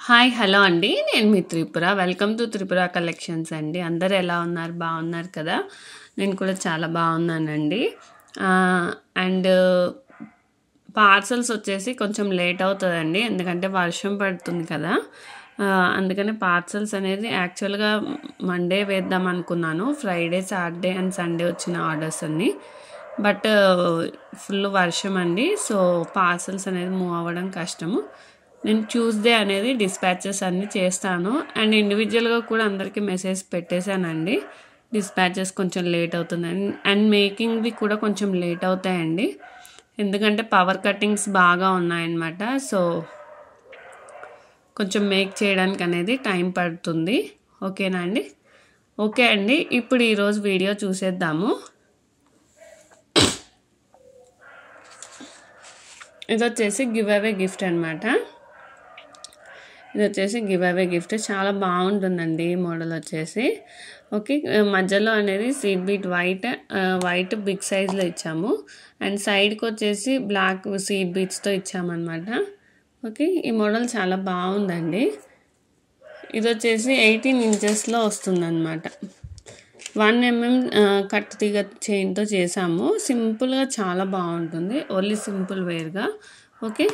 Hi hello అండి. నేను మీ Tripura. Welcome to Tripura collections అండి. అందరూ ఎలా ఉన్నారు? బాగున్నారు కదా? నేను కూడా చాలా బాగున్నానండి. అండ్ పార్సల్స్ వచ్చేసి కొంచెం లేట్ అవుతుందండి, ఎందుకంటే వర్షం పడుతుంది కదా. అందుకని పార్సల్స్ అనేది యాక్చువల్గా మండే వేద్దాం అనుకున్నాను. ఫ్రైడే, సాటర్డే అండ్ సండే వచ్చిన ఆర్డర్స్ అన్నీ. బట్ ఫుల్ వర్షం అండి. సో పార్సల్స్ అనేది మూవ్ అవ్వడం కష్టము. నేను ట్యూస్డే అనేది డిస్పాచెస్ అన్నీ చేస్తాను. అండ్ ఇండివిజువల్గా కూడా అందరికీ మెసేజ్ పెట్టేశానండి. డిస్పాచెస్ కొంచెం లేట్ అవుతుంది అండ్ మేకింగ్వి కూడా కొంచెం లేట్ అవుతాయండి, ఎందుకంటే పవర్ కటింగ్స్ బాగా ఉన్నాయన్నమాట. సో కొంచెం మేక్ చేయడానికి అనేది టైం పడుతుంది. ఓకేనా అండి? ఓకే అండి, ఇప్పుడు ఈరోజు వీడియో చూసేద్దాము. ఇది వచ్చేసి గివ్ అవే గిఫ్ట్ అనమాట. ఇది వచ్చేసి గివ్ అవే గిఫ్ట్ చాలా బాగుంటుందండి. ఈ మోడల్ వచ్చేసి ఓకే, మధ్యలో అనేది సీడ్ బీట్ వైట్ బిగ్ సైజ్లో ఇచ్చాము. అండ్ సైడ్కి వచ్చేసి బ్లాక్ సీడ్ బీట్స్తో ఇచ్చామన్నమాట. ఓకే, ఈ మోడల్ చాలా బాగుందండి. ఇది వచ్చేసి 18 ఇంచెస్లో వస్తుందన్నమాట. 1 mm కట్ తీగ చైన్తో చేసాము. సింపుల్గా చాలా బాగుంటుంది, ఓన్లీ సింపుల్ వేర్గా. ఓకే,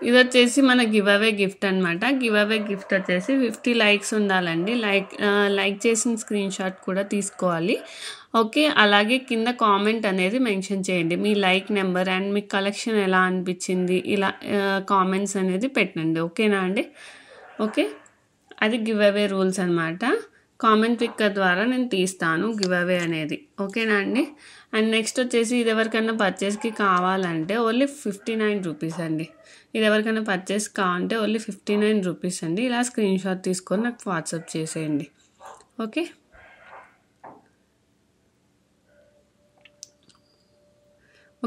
ఇది వచ్చేసి మన గివ్ అవే గిఫ్ట్ అనమాట. గివ్ అవే గిఫ్ట్ వచ్చేసి 50 లైక్స్ ఉండాలండి. లైక్ చేసిన స్క్రీన్ షాట్ కూడా తీసుకోవాలి. ఓకే, అలాగే కింద కామెంట్ అనేది మెన్షన్ చేయండి, మీ లైక్ నెంబర్ అండ్ మీ కలెక్షన్ ఎలా అనిపించింది, ఇలా కామెంట్స్ అనేది పెట్టండి. ఓకేనా అండి? ఓకే, అది గివ్ అవే రూల్స్ అనమాట. కామెంట్ పిక్ ద్వారా నేను తీస్తాను గివ్ అవే అనేది. ఓకేనా అండి? అండ్ నెక్స్ట్ వచ్చేసి ఇది ఎవరికైనా పర్చేస్కి కావాలంటే ఓన్లీ 59 రూపీస్ అండి. ఇది ఎవరికైనా పర్చేస్ కావాలంటే ఓన్లీ 59 రూపీస్ అండి. ఇలా స్క్రీన్ షాట్ తీసుకొని నాకు వాట్సాప్ చేసేయండి. ఓకే,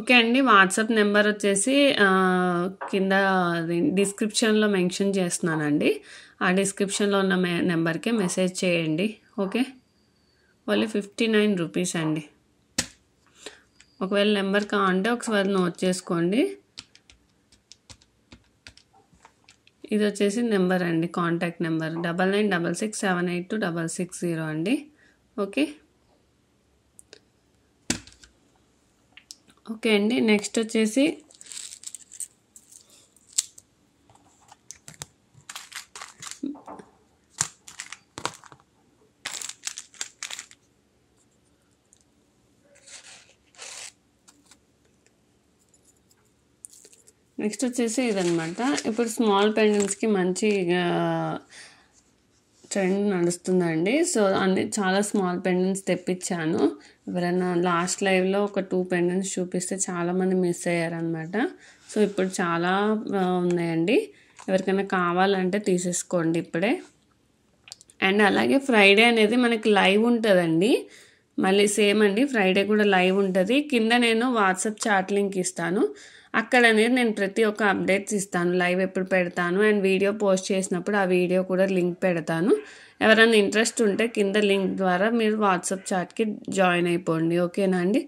ఓకే అండి. వాట్సాప్ నెంబర్ వచ్చేసి కింద డిస్క్రిప్షన్లో మెన్షన్ చేస్తున్నానండి. ఆ డిస్క్రిప్షన్లో ఉన్న నెంబర్కే మెసేజ్ చేయండి. ఓకే, ఓన్లీ 59 రూపీస్ అండి. ఒకవేళ నెంబర్ కావాలంటే ఒకసారి నోట్ చేసుకోండి. ఇది వచ్చేసి నెంబర్ అండి, కాంటాక్ట్ నెంబర్ 9966782660 అండి. ఓకే, ఓకే అండి. నెక్స్ట్ వచ్చేసి ఇదనమాట. ఇప్పుడు స్మాల్ పెండెంట్స్కి మంచి ట్రెండ్ నడుస్తుందండి. సో చాలా స్మాల్ పెండెంట్స్ తెప్పించాను. ఎవరైనా లాస్ట్ లైవ్లో ఒక 2 పెండెంట్స్ చూపిస్తే చాలామంది మిస్ అయ్యారనమాట. సో ఇప్పుడు చాలా ఉన్నాయండి. ఎవరికైనా కావాలంటే తీసేసుకోండి ఇప్పుడే. అండ్ అలాగే ఫ్రైడే అనేది మనకి లైవ్ ఉంటుందండి. మళ్ళీ సేమ్ అండి, ఫ్రైడే కూడా లైవ్ ఉంటుంది. కింద నేను వాట్సాప్ చాట్ లింక్ ఇస్తాను. అక్కడ అనేది నేను ప్రతి ఒక్క అప్డేట్స్ ఇస్తాను, లైవ్ ఎప్పుడు పెడతాను అండ్ వీడియో పోస్ట్ చేసినప్పుడు ఆ వీడియో కూడా లింక్ పెడతాను. ఎవరైనా ఇంట్రెస్ట్ ఉంటే కింద లింక్ ద్వారా మీరు వాట్సాప్ చాట్కి జాయిన్ అయిపోండి. ఓకేనా అండి?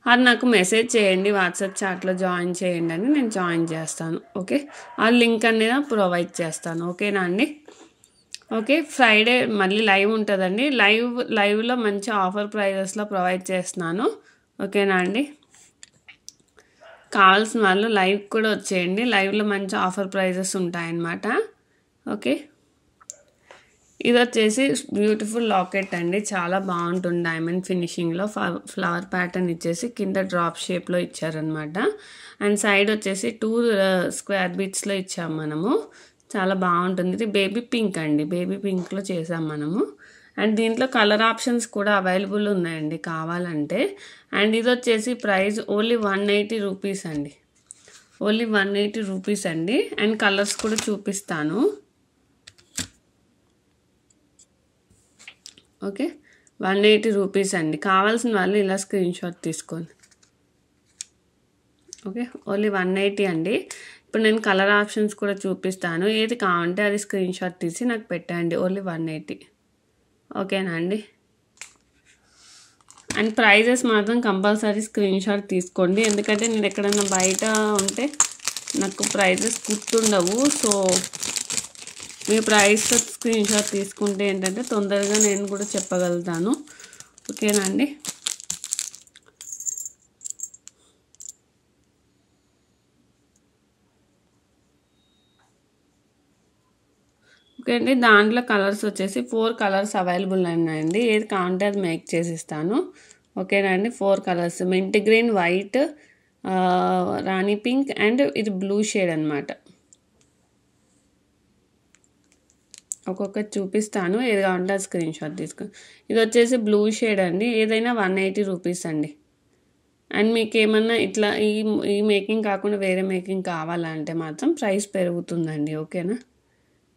అది నాకు మెసేజ్ చేయండి, వాట్సాప్ చాట్లో జాయిన్ చేయండి అని, నేను జాయిన్ చేస్తాను. ఓకే, ఆ లింక్ అనేది ప్రొవైడ్ చేస్తాను. ఓకేనా అండి? ఓకే, ఫ్రైడే మళ్ళీ లైవ్ ఉంటుందండి. లైవ్లో మంచి ఆఫర్ ప్రైజెస్లో ప్రొవైడ్ చేస్తున్నాను. ఓకేనా అండి? కావాల్సిన వాళ్ళు లైవ్ కూడా వచ్చేయండి. లైవ్లో మంచి ఆఫర్ ప్రైజెస్ ఉంటాయన్నమాట. ఓకే, ఇది వచ్చేసి బ్యూటిఫుల్ లాకెట్ అండి, చాలా బాగుంటుంది. డైమండ్ ఫినిషింగ్లో ఫ్లవర్ ప్యాటర్న్ ఇచ్చేసి కింద డ్రాప్ షేప్లో ఇచ్చారనమాట. అండ్ సైడ్ వచ్చేసి 2 స్క్వేర్ బీట్స్లో ఇచ్చాము మనము. చాలా బాగుంటుంది. ఇది బేబీ పింక్ అండి, బేబీ పింక్లో చేసాం మనము. అండ్ దీంట్లో కలర్ ఆప్షన్స్ కూడా అవైలబుల్ ఉన్నాయండి కావాలంటే. అండ్ ఇది వచ్చేసి ప్రైస్ ఓన్లీ 180 రూపీస్ అండి, ఓన్లీ 180 రూపీస్ అండి. అండ్ కలర్స్ కూడా చూపిస్తాను. ఓకే, 180 రూపీస్ అండి. కావాల్సిన వాళ్ళు ఇలా స్క్రీన్ షాట్ తీసుకోండి. ఓకే, ఓన్లీ 180 అండి. ఇప్పుడు నేను కలర్ ఆప్షన్స్ కూడా చూపిస్తాను, ఏది కావాలంటే అది స్క్రీన్ షాట్ తీసి నాకు పెట్టండి. ఓన్లీ 180. ఓకేనా అండి? అండ్ ప్రైజెస్ మాత్రం కంపల్సరీ స్క్రీన్ షాట్ తీసుకోండి, ఎందుకంటే నేను ఎక్కడైనా బయట ఉంటే నాకు ప్రైజెస్ గుర్తుండవు. సో మీ ప్రైస్ స్క్రీన్ షాట్ తీసుకుంటే ఏంటంటే తొందరగా నేను కూడా చెప్పగలుగుతాను. ఓకేనా అండి. ఓకే అండి. దాంట్లో కలర్స్ వచ్చేసి 4 కలర్స్ అవైలబుల్ ఉన్నాయండి. ఏది కావాలంటే అది మేక్ చేసిస్తాను. ఓకేనా అండి. 4 colours mint green, white, Rani pink and ఇది బ్లూ షేడ్ అనమాట. ఒక్కొక్కటి చూపిస్తాను. ఏది కావాలంటే అది స్క్రీన్ షాట్ తీసుకుని. ఇది వచ్చేసి బ్లూ షేడ్ అండి. ఏదైనా 180 రూపీస్ అండి. అండ్ మీకు ఏమన్నా ఇట్లా ఈ మేకింగ్ కాకుండా వేరే మేకింగ్ కావాలంటే మాత్రం ప్రైస్ పెరుగుతుందండి. ఓకేనా.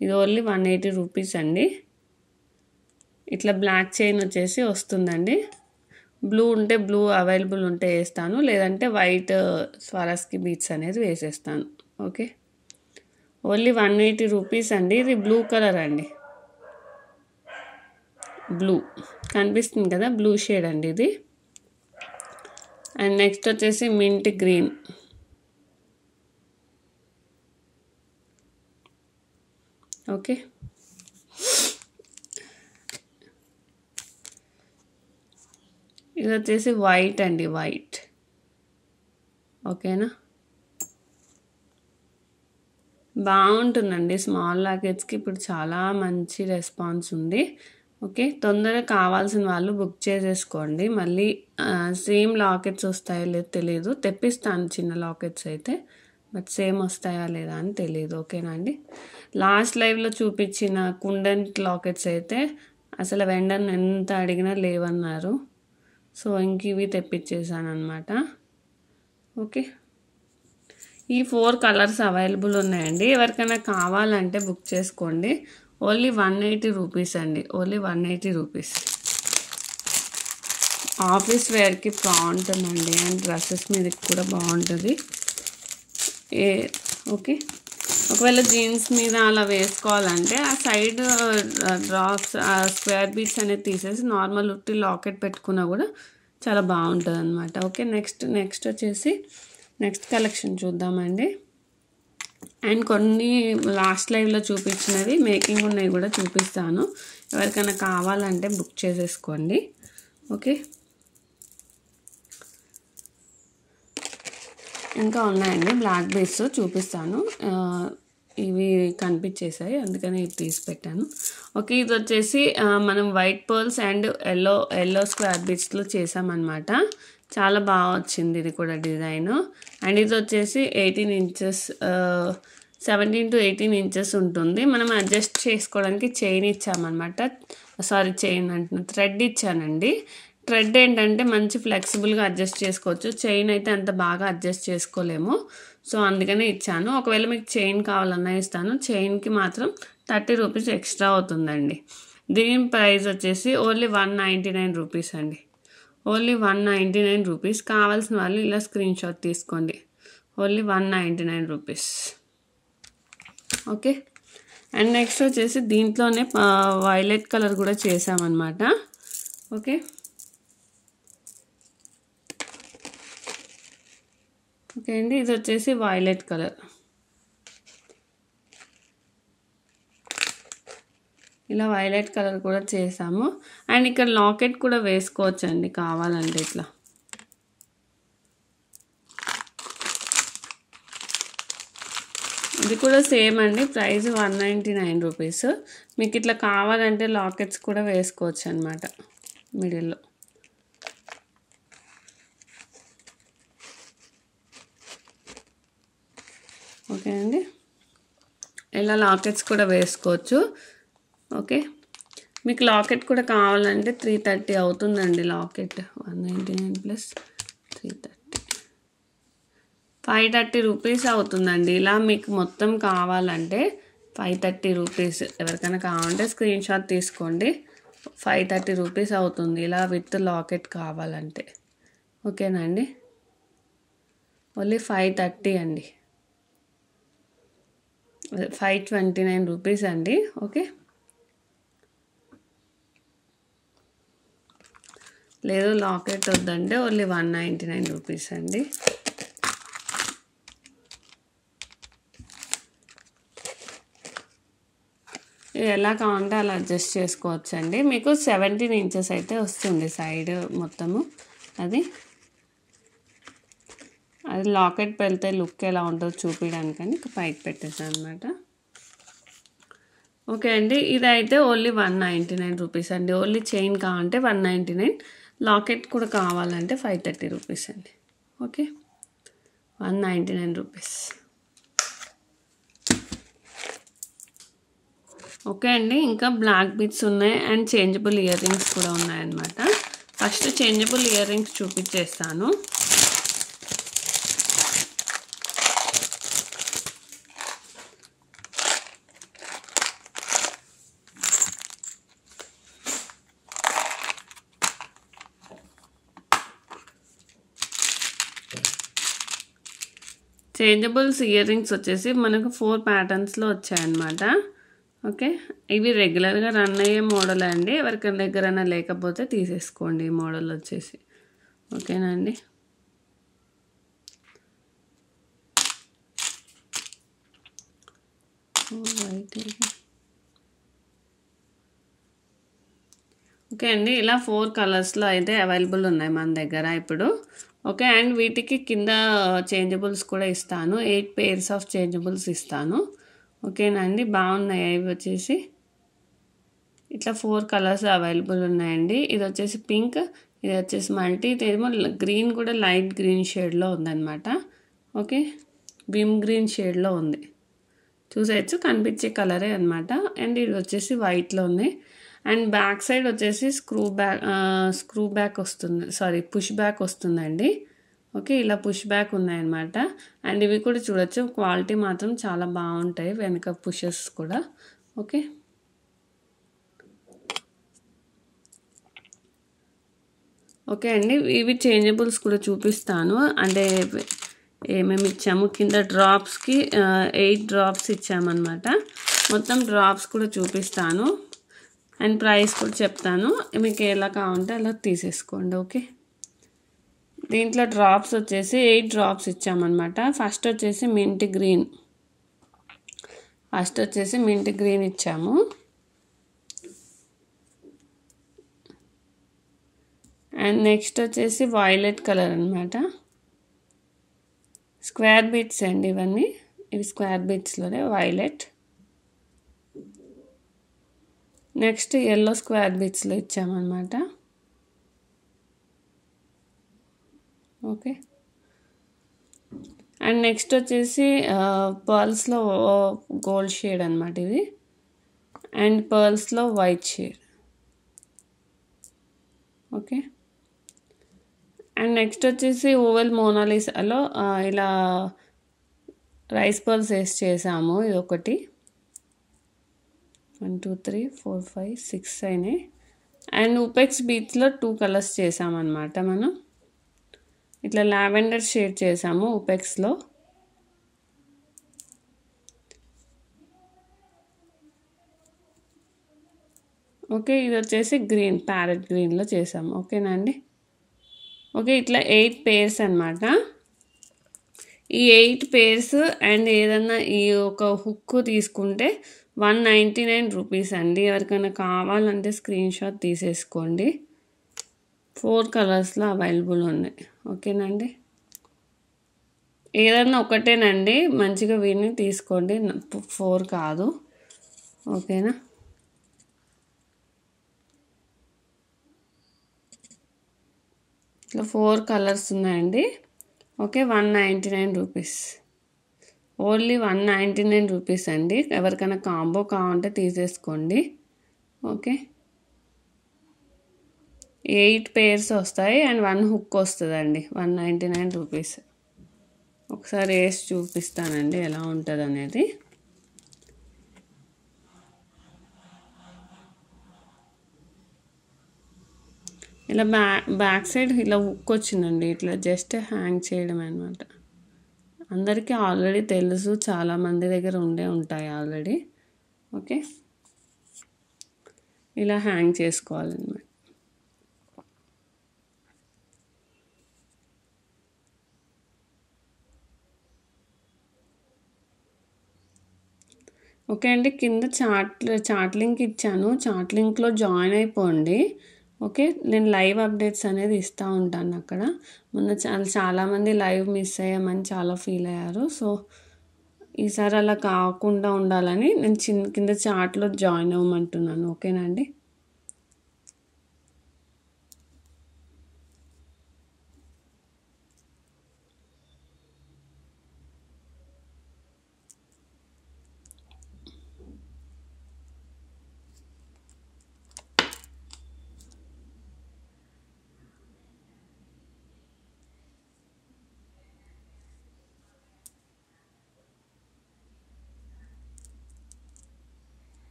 ఇది ఓన్లీ 180 రూపీస్ అండి. ఇట్లా బ్లాక్ చైన్ వచ్చేసి వస్తుందండి. బ్లూ ఉంటే బ్లూ అవైలబుల్ ఉంటే వేస్తాను, లేదంటే వైట్ స్వరాస్కి బీట్స్ అనేది వేసేస్తాను. ఓకే. ఓన్లీ 180 రూపీస్ అండి. ఇది బ్లూ కలర్ అండి. బ్లూ కనిపిస్తుంది కదా, బ్లూ షేడ్ అండి ఇది. అండ్ నెక్స్ట్ వచ్చేసి మింట్ గ్రీన్. ఓకే. ఇది వచ్చేసి వైట్ అండి, వైట్. ఓకేనా. బాగుంటుందండి. స్మాల్ లాకెట్స్కి ఇప్పుడు చాలా మంచి రెస్పాన్స్ ఉంది. ఓకే. తొందరగా కావాల్సిన వాళ్ళు బుక్ చేసేసుకోండి. మళ్ళీ సేమ్ లాకెట్స్ వస్తాయో లేదో తెలియదు. తెప్పిస్తాను చిన్న లాకెట్స్ అయితే, బట్ సేమ్ వస్తాయా లేదా అని తెలియదు. ఓకేనా అండి. లాస్ట్ లైవ్లో చూపించిన కుండెంట్ లాకెట్స్ అయితే అసలు వెండర్ని ఎంత అడిగినా లేవన్నారు. సో ఇంక ఇవి తెప్పించేసాను అనమాట. ఓకే. ఈ 4 కలర్స్ అవైలబుల్ ఉన్నాయండి. ఎవరికైనా కావాలంటే బుక్ చేసుకోండి. ఓన్లీ 180 రూపీస్ అండి. Only 180 rupees. ఆఫీస్ వేర్కి బాగుంటుందండి. అండ్ డ్రెస్సెస్ మీదకి కూడా బాగుంటుంది. ఓకే. ఒకవేళ జీన్స్ మీద అలా వేసుకోవాలంటే ఆ సైడ్ డ్రాప్స్ స్క్వేర్ బీట్స్ అనేది తీసేసి నార్మల్ ఉట్టి లాకెట్ పెట్టుకున్నా కూడా చాలా బాగుంటుంది అనమాట. ఓకే. నెక్స్ట్ వచ్చేసి నెక్స్ట్ కలెక్షన్ చూద్దామండి. అండ్ కొన్ని లాస్ట్ లైవ్లో చూపించినవి మేకింగ్ ఉన్నవి కూడా చూపిస్తాను. ఎవరికైనా కావాలంటే బుక్ చేసేసుకోండి. ఓకే. ఇంకా ఉన్నాయండి బ్లాక్ బీడ్స్ చూపిస్తాను. ఇవి కనిపించేసాయి అందుకని ఇది తీసి పెట్టాను. ఓకే. ఇది వచ్చేసి మనం white pearls and yellow square బీడ్స్లో చేసామన్నమాట. చాలా బాగా వచ్చింది ఇది కూడా డిజైన్. అండ్ ఇది వచ్చేసి 18 ఇంచెస్ 17 to 18 ఇంచెస్ ఉంటుంది. మనం అడ్జస్ట్ చేసుకోవడానికి చైన్ ఇచ్చామన్నమాట. చైన్ అంటున్నా, థ్రెడ్ ఇచ్చానండి. థ్రెడ్ ఏంటంటే మంచి ఫ్లెక్సిబుల్గా అడ్జస్ట్ చేసుకోవచ్చు. చైన్ అయితే అంత బాగా అడ్జస్ట్ చేసుకోలేము. సో అందుకనే ఇచ్చాను. ఒకవేళ మీకు చైన్ కావాలన్నా ఇస్తాను. చైన్కి మాత్రం 30 రూపీస్ ఎక్స్ట్రా అవుతుందండి. దీని ప్రైస్ వచ్చేసి ఓన్లీ 199 రూపీస్ అండి. Only 199 rupees. కావాల్సిన వాళ్ళు ఇలా స్క్రీన్ షాట్ తీసుకోండి. Only 199 rupees. Okay. And next వచ్చేసి దీంట్లోనే వైలెట్ కలర్ కూడా చేసామన్నమాట. ఓకే. ఓకే అండి. ఇది వచ్చేసి వైలెట్ కలర్. ఇలా వైలెట్ కలర్ కూడా చేసాము. అండ్ ఇక్కడ లాకెట్ కూడా వేసుకోవచ్చు అండి కావాలంటే ఇట్లా. ఇది కూడా సేమ్ అండి. Price 199 rupees. మీకు ఇట్లా కావాలంటే లాకెట్స్ కూడా వేసుకోవచ్చు అనమాట మిడిల్లో. ఓకే అండి. ఇలా లాకెట్స్ కూడా వేసుకోవచ్చు. ఓకే. మీకు లాకెట్ కూడా కావాలంటే 330 అవుతుందండి లాకెట్. 199 ప్లస్ 330 530 రూపీస్ అవుతుందండి. ఇలా మీకు మొత్తం కావాలంటే 530 రూపీస్. ఎవరికైనా కావాలంటే స్క్రీన్ షాట్ తీసుకోండి. 530 రూపీస్ అవుతుంది ఇలా విత్ లాకెట్ కావాలంటే. ఓకేనా అండి. ఓన్లీ 530 అండి. 529 రూపీస్ అండి. ఓకే. లేదు లాకెట్ వద్దంటే ఓన్లీ 199 రూపీస్ అండి. ఎలా కావాలంటే అలా అడ్జస్ట్ చేసుకోవచ్చండి. మీకు 17 ఇంచెస్ అయితే వస్తుంది సైడ్ మొత్తము. అది లాకెట్ పెడితే లుక్ ఎలా ఉంటుందో చూపించడానికని పైకి పెట్టేసాను అనమాట. ఓకే అండి, ఇదైతే ఓన్లీ 199 రూపీస్ అండి. ఓన్లీ చైన్ కావాలంటే 199, లాకెట్ కూడా కావాలంటే 530 రూపీస్ అండి. Okay, 199 rupees. ఓకే అండి, ఇంకా బ్లాక్ బీడ్స్ ఉన్నాయి అండ్ చేంజబుల్ ఇయర్ రింగ్స్ కూడా ఉన్నాయన్నమాట. ఫస్ట్ చేంజబుల్ ఇయర్ రింగ్స్ చూపించేస్తాను. చేంజబుల్స్ ఇయర్ రింగ్స్ వచ్చేసి మనకు 4 ప్యాటర్న్స్లో వచ్చాయన్నమాట. ఓకే, ఇవి రెగ్యులర్గా రన్ అయ్యే మోడల్ అండి. ఎవరికైనా దగ్గరైనా లేకపోతే తీసేసుకోండి ఈ మోడల్ వచ్చేసి. ఓకేనా అండి. ఓకే అండి, ఇలా 4 కలర్స్లో అయితే అవైలబుల్ ఉన్నాయి మన దగ్గర ఇప్పుడు. ఓకే, అండ్ వీటికి కింద చేంజబుల్స్ కూడా ఇస్తాను. 8 pairs ఆఫ్ చేంజబుల్స్ ఇస్తాను. ఓకేనా అండి, బాగున్నాయి. ఇవి వచ్చేసి ఇట్లా 4 కలర్స్ అవైలబుల్ ఉన్నాయండి. ఇది వచ్చేసి పింక్, ఇది వచ్చేసి మల్టీ, ఇదేమో గ్రీన్ కూడా లైట్ గ్రీన్ షేడ్లో ఉందన్నమాట. ఓకే, విమ్ గ్రీన్ షేడ్లో ఉంది, చూసేయచ్చు, కనిపించే కలరే అనమాట. అండ్ ఇది వచ్చేసి వైట్లో ఉంది. అండ్ బ్యాక్ సైడ్ వచ్చేసి స్క్రూ బ్యాక్ వస్తుంది, సారీ పుష్ బ్యాక్ వస్తుందండి. ఓకే, ఇలా పుష్ బ్యాక్ ఉన్నాయన్నమాట. అండ్ ఇవి కూడా చూడొచ్చు, క్వాలిటీ మాత్రం చాలా బాగుంటాయి వెనక పుషెస్ కూడా. ఓకే, ఓకే అండి, ఇవి చేంజబుల్స్ కూడా చూపిస్తాను. అంటే ఏమేమి ఇచ్చాము, కింద డ్రాప్స్కి 8 డ్రాప్స్ ఇచ్చామన్నమాట. మొత్తం డ్రాప్స్ కూడా చూపిస్తాను అండ్ ప్రైస్ కూడా చెప్తాను. మీకు ఎలా కావాలంటే అలా తీసేసుకోండి. ఓకే, దీంట్లో డ్రాప్స్ వచ్చేసి 8 డ్రాప్స్ ఇచ్చామన్నమాట. ఫస్ట్ వచ్చేసి మింట్ గ్రీన్ ఇచ్చాము. అండ్ నెక్స్ట్ వచ్చేసి వైలెట్ కలర్ అనమాట. స్క్వేర్ బీట్స్ అండి ఇవన్నీ, ఇవి స్క్వేర్ బీట్స్లోనే వైలెట్. నెక్స్ట్ ఎల్లో స్క్వేర్ బీట్స్లో ఇచ్చామన్నమాట. ఓకే, అండ్ నెక్స్ట్ వచ్చేసి పర్ల్స్లో గోల్డ్ షేడ్ అనమాట ఇది, అండ్ పర్ల్స్లో white shade. Okay, and next వచ్చేసి ఓవెల్ మోనాలిసాలో ఇలా రైస్ పర్ల్స్ వేసి చేసాము. ఇది ఒకటి, 1 2 3 4 5 6 అయినాయి. అండ్ ఉపెక్స్ బీట్స్లో 2 కలర్స్ చేసామన్నమాట మనం. ఇట్లా లావెండర్ షేడ్ చేసాము ఉపెక్స్లో. ఓకే, ఇది వచ్చేసి గ్రీన్, ప్యారెట్ గ్రీన్లో చేసాము. ఓకేనా అండి. ఓకే, ఇట్లా 8 pairs అనమాట. ఈ 8 pairs అండ్ ఏదన్నా ఈ ఒక హుక్ తీసుకుంటే 199 రూపీస్ అండి. ఎవరికైనా కావాలంటే స్క్రీన్ షాట్ తీసేసుకోండి. 4 కలర్స్లో అవైలబుల్ ఉన్నాయి. ఓకేనండి, ఏదన్నా ఒకటేనండి, మంచిగా విని తీసుకోండి, 4 కాదు. ఓకేనా, ఇట్లా 4 కలర్స్ ఉన్నాయండి. ఓకే, 199 రూపీస్, ఓన్లీ 199 రూపీస్ అండి. ఎవరికైనా కాంబో కావాలంటే తీసేసుకోండి. ఓకే, 8 pairs వస్తాయి అండ్ 1 హుక్ వస్తుందండి. 199 రూపీస్. ఒకసారి వేసి చూపిస్తానండి ఎలా ఉంటుంది అనేది. ఇలా బ్యాక్ సైడ్ ఇలా హుక్ వచ్చిందండి, ఇట్లా జస్ట్ హ్యాంగ్ చేయడం అనమాట. అందరికీ ఆల్రెడీ తెలుసు, చాలామంది దగ్గర ఉంటాయి ఆల్రెడీ. ఓకే, ఇలా హ్యాంగ్ చేసుకోవాలన్నమాట. ఓకే అండి. కింద చాట్ లింక్ ఇచ్చాను. చాట్ లింక్‌లో జాయిన్ అయిపోండి. ఓకే. నేను లైవ్ అప్డేట్స్ అనేది ఇస్తా ఉంటాను అక్కడ. మొన్న చాలామంది లైవ్ మిస్ అయ్యామని చాలా ఫీల్ అయ్యారు. సో, ఈసారి అలా కాకుండా ఉండాలని నేను కింద చాట్‌లో జాయిన్ అవ్వమంటున్నాను. ఓకేనా అండి?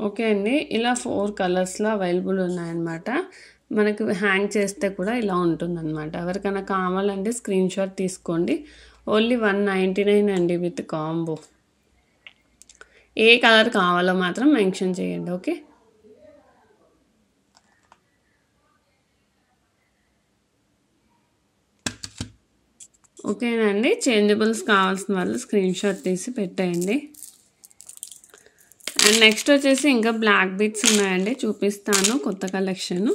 ఓకే అండి. ఇలా 4 కలర్స్‌లో అవైలబుల్ ఉన్నాయన్నమాట. మనకి హ్యాంగ్ చేస్తే కూడా ఇలా ఉంటుందన్నమాట. ఎవరికైనా కావాలంటే స్క్రీన్‌షాట్ తీసుకోండి. ఓన్లీ 199 అండి విత్ కాంబో. ఏ కలర్ కావాలో మాత్రం మెన్షన్ చేయండి. ఓకే. ఓకేనండి. చేంజబుల్స్ కావాల్సిన వాళ్ళు స్క్రీన్‌షాట్ తీసి పెట్టేయండి. అండ్ నెక్స్ట్ వచ్చేసి ఇంకా బ్లాక్ బీట్స్ ఉన్నాయండి, చూపిస్తాను కొత్త కలెక్షన్.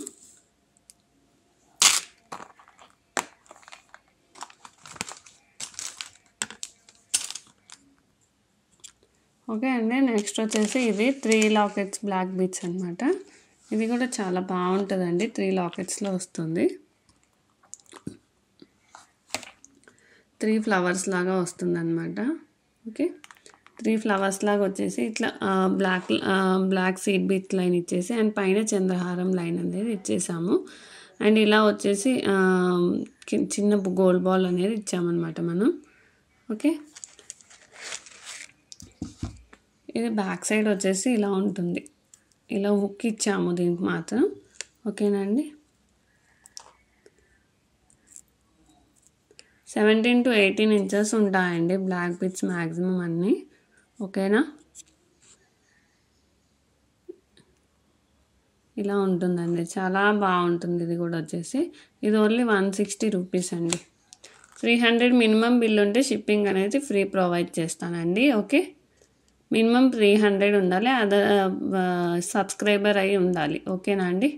ఓకే అండి. నెక్స్ట్ వచ్చేసి ఇది 3 లాకెట్స్ బ్లాక్ బీట్స్ అనమాట. ఇది కూడా చాలా బాగుంటుందండి. 3 లాకెట్స్లో వస్తుంది. 3 ఫ్లవర్స్ లాగా వస్తుంది అనమాట. ఓకే. 3 ఫ్లవర్స్ లాగా వచ్చేసి ఇట్లా బ్లాక్ సీడ్ బీట్ లైన్ ఇచ్చేసి అండ్ పైన చంద్రహారం లైన్ అనేది ఇచ్చేసాము. అండ్ ఇలా వచ్చేసి చిన్న గోల్డ్ బాల్ అనేది ఇచ్చామన్నమాట మనం. ఓకే. ఇది బ్యాక్ సైడ్ వచ్చేసి ఇలా ఉంటుంది. ఇలా హుక్ ఇచ్చాము దీనికి మాత్రం. ఓకేనండి. 17 to 18 ఇంచెస్ ఉంటాయండి బ్లాక్ బీట్స్ మ్యాక్సిమం అన్నీ. ఓకేనా. ఇలా ఉంటుందండి, చాలా బాగుంటుంది. ఇది కూడా వచ్చేసి ఇది ఓన్లీ 160 రూపీస్ అండి. 300 మినిమం బిల్ ఉంటే షిప్పింగ్ అనేది ఫ్రీ ప్రొవైడ్ చేస్తానండి. ఓకే. మినిమం 300 ఉండాలి. సబ్స్క్రైబర్ అయి ఉండాలి. ఓకేనా అండి.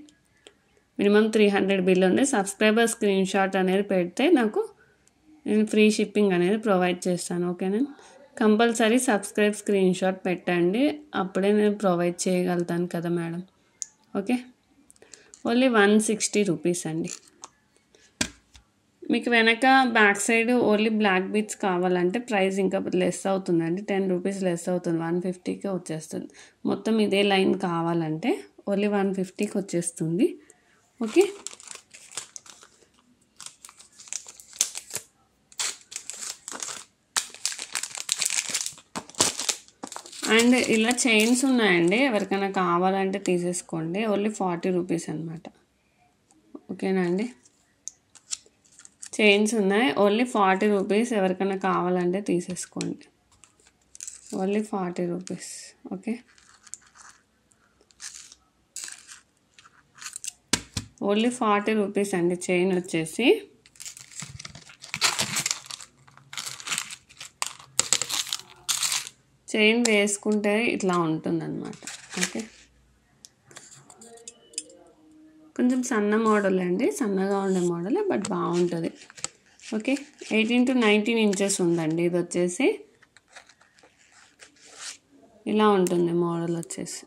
మినిమం 300 బిల్ ఉండి సబ్స్క్రైబర్ స్క్రీన్‌షాట్ అనేది పెడితే నాకు నేను ఫ్రీ షిప్పింగ్ అనేది ప్రొవైడ్ చేస్తాను. ఓకేనా. కంపల్సరీ సబ్స్క్రైబ్ స్క్రీన్‌షాట్ పెట్టండి, అప్పుడే నేను ప్రొవైడ్ చేయగలుగుతాను కదా మేడం. ఓకే. ఓన్లీ 160 రూపీస్ అండి. మీకు వెనక back side only black beats కావాలంటే ప్రైస్ ఇంకా లెస్ అవుతుందండి. 10 రూపీస్ లెస్ అవుతుంది. 150కే వచ్చేస్తుంది. మొత్తం ఇదే లైన్ కావాలంటే ఓన్లీ 150కి వచ్చేస్తుంది. ఓకే. అండ్ ఇలా చైన్స్ ఉన్నాయండి, ఎవరికైనా కావాలంటే తీసేసుకోండి. ఓన్లీ 40 రూపీస్ అనమాట. ఓకేనా అండి. చైన్స్ ఉన్నాయి, ఓన్లీ 40 రూపీస్. ఎవరికైనా కావాలంటే తీసేసుకోండి. Only 40 rupees. Okay. Only 40 rupees అండి చైన్ వచ్చేసి. చైన్ వేసుకుంటే ఇట్లా ఉంటుందన్నమాట. ఓకే. కొంచెం సన్న మోడల్ అండి, సన్నగా ఉండే మోడలే, బట్ బాగుంటుంది. ఓకే. 18 to 19 ఇంచెస్ ఉందండి. ఇది వచ్చేసి ఇలా ఉంటుంది మోడల్ వచ్చేసి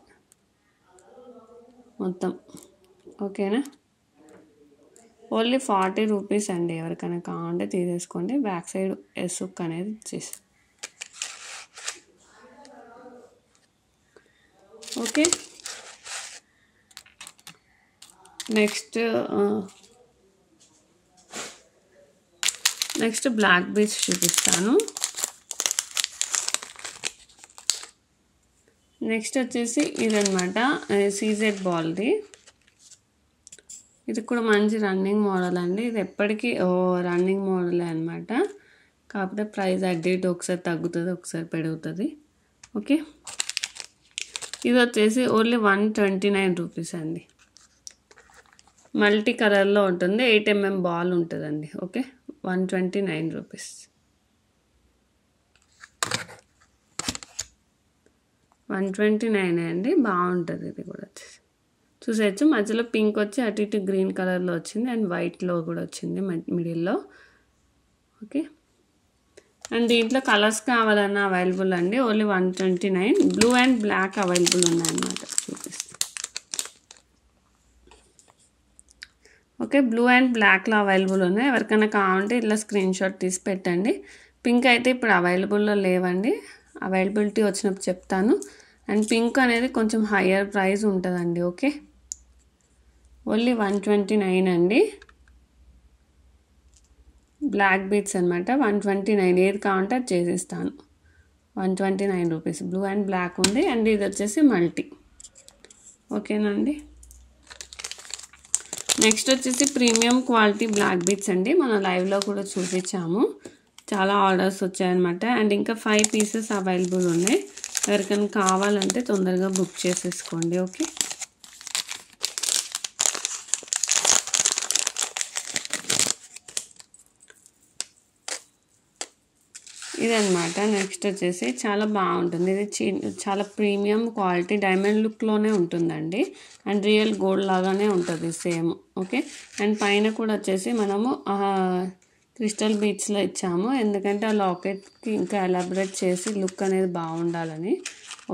మొత్తం. ఓకేనా. ఓన్లీ 40 రూపీస్ అండి. ఎవరికైనా కావాలంటే తీసేసుకోండి. బ్యాక్ సైడ్ ఎసుక్ అనేది ఇచ్చేసి. ఓకే. నెక్స్ట్ బ్లాక్ బీట్స్ చూపిస్తాను. నెక్స్ట్ వచ్చేసి ఇదనమాట, సీజెడ్ బాల్ది. ఇది కూడా మంచి రన్నింగ్ మోడల్ అండి. ఇది ఎప్పటికీ రన్నింగ్ మోడలే అనమాట. కాకపోతే ప్రైస్ అటు ఇటు ఒకసారి తగ్గుతుంది, ఒకసారి పెరుగుతుంది. ఓకే. ఇది వచ్చేసి ఓన్లీ 129 రూపీస్ అండి. మల్టీ కలర్లో ఉంటుంది. 8mm బాల్ ఉంటుందండి. ఓకే. 129 రూపీస్. 129 అండి, బాగుంటుంది. ఇది కూడా వచ్చేసి చూసేయచ్చు. మధ్యలో పింక్ వచ్చి అటు ఇటు గ్రీన్ కలర్లో వచ్చింది అండ్ వైట్లో కూడా వచ్చింది మిడిల్లో. ఓకే, అండ్ దీంట్లో కలర్స్ కావాలన్నా అవైలబుల్ అండి. Only 129. Blue and black available ఉన్నాయన్నమాట. చూపిస్తాను. ఓకే, బ్లూ అండ్ బ్లాక్లో అవైలబుల్ ఉన్నాయి. ఎవరికైనా కావాలంటే ఇట్లా స్క్రీన్ షాట్ తీసి పెట్టండి. పింక్ అయితే ఇప్పుడు అవైలబుల్లో లేవండి, అవైలబిలిటీ వచ్చినప్పుడు చెప్తాను. అండ్ పింక్ అనేది కొంచెం హయ్యర్ ప్రైస్ ఉంటుందండి. ఓకే, ఓన్లీ 129 అండి. బ్లాక్ బీట్స్ అనమాట, 129. ఏది కావాలంటే అది చేసిస్తాను. 129 రూపీస్. బ్లూ అండ్ బ్లాక్ ఉంది అండ్ ఇది వచ్చేసి మల్టీ. ఓకేనండి. నెక్స్ట్ వచ్చేసి ప్రీమియం క్వాలిటీ బ్లాక్ బీట్స్ అండి. మనం లైవ్లో కూడా చూపించాము, చాలా ఆర్డర్స్ వచ్చాయన్నమాట. అండ్ ఇంకా 5 పీసెస్ అవైలబుల్ ఉన్నాయి. ఎవరికైనా కావాలంటే తొందరగా బుక్ చేసేసుకోండి. ఓకే, ఇదనమాట. నెక్స్ట్ వచ్చేసి చాలా బాగుంటుంది. ఇది చాలా ప్రీమియం క్వాలిటీ డైమండ్ లుక్లోనే ఉంటుందండి. అండ్ రియల్ గోల్డ్ లాగానే ఉంటుంది సేమ్. ఓకే, అండ్ పైన కూడా వచ్చేసి మనము క్రిస్టల్ బీట్స్లో ఇచ్చాము, ఎందుకంటే ఆ లాకెట్కి ఇంకా ఎలాబరేట్ చేసి లుక్ అనేది బాగుండాలని.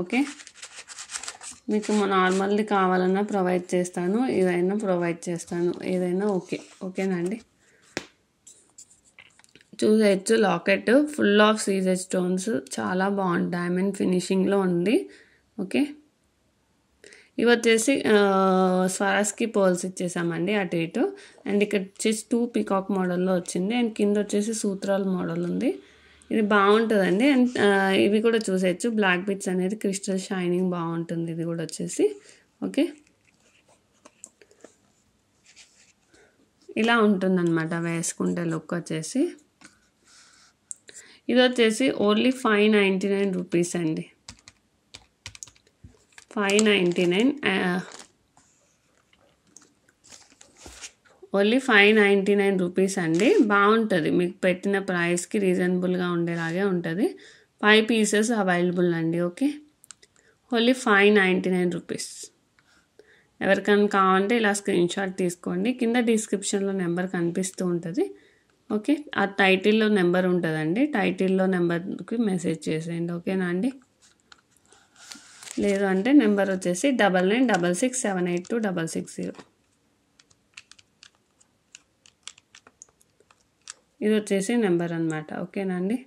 ఓకే, మీకు నార్మల్ది కావాలన్నా ప్రొవైడ్ చేస్తాను, ఏదైనా ప్రొవైడ్ చేస్తాను, ఏదైనా ఓకే. ఓకేనండి. చూసేయచ్చు. Locket full of CZ stones, చాలా బాగుంది, డైమండ్ ఫినిషింగ్లో ఉంది. ఓకే, ఇవి వచ్చేసి స్వరాస్కి పోల్స్ ఇచ్చేసామండి అటు ఇటు. అండ్ ఇక్కడ వచ్చేసి 2 పికాక్ మోడల్లో వచ్చింది అండ్ కింద వచ్చేసి సూత్రాల మోడల్ ఉంది. ఇది బాగుంటుందండి. అండ్ ఇవి కూడా చూసేయచ్చు. బ్లాక్ బీట్స్ అనేది క్రిస్టల్ షైనింగ్ బాగుంటుంది. ఇది కూడా వచ్చేసి ఓకే, ఇలా ఉంటుందన్నమాట వేసుకుంటే లుక్ వచ్చేసి. ఇది వచ్చేసి ఓన్లీ 599 రూపీస్ అండి. 599, ఓన్లీ 599 రూపీస్ అండి. బాగుంటుంది, మీకు పెట్టిన ప్రైస్కి రీజనబుల్గా ఉండేలాగే ఉంటుంది. 5 పీసెస్ అవైలబుల్ అండి. Okay, only 599 rupees. ఎవరికైనా కావాలంటే ఇలా స్క్రీన్ షాట్ తీసుకోండి. కింద డిస్క్రిప్షన్లో నెంబర్ కనిపిస్తూ ఉంటుంది. ఓకే, ఆ టైటిల్లో నెంబర్ ఉంటుందండి, టైటిల్లో నెంబర్కి మెసేజ్ చేసేయండి. ఓకేనా అండి. లేదు అంటే నెంబర్ వచ్చేసి 9966782660. ఇది వచ్చేసి నెంబర్ అనమాట. ఓకేనా అండి.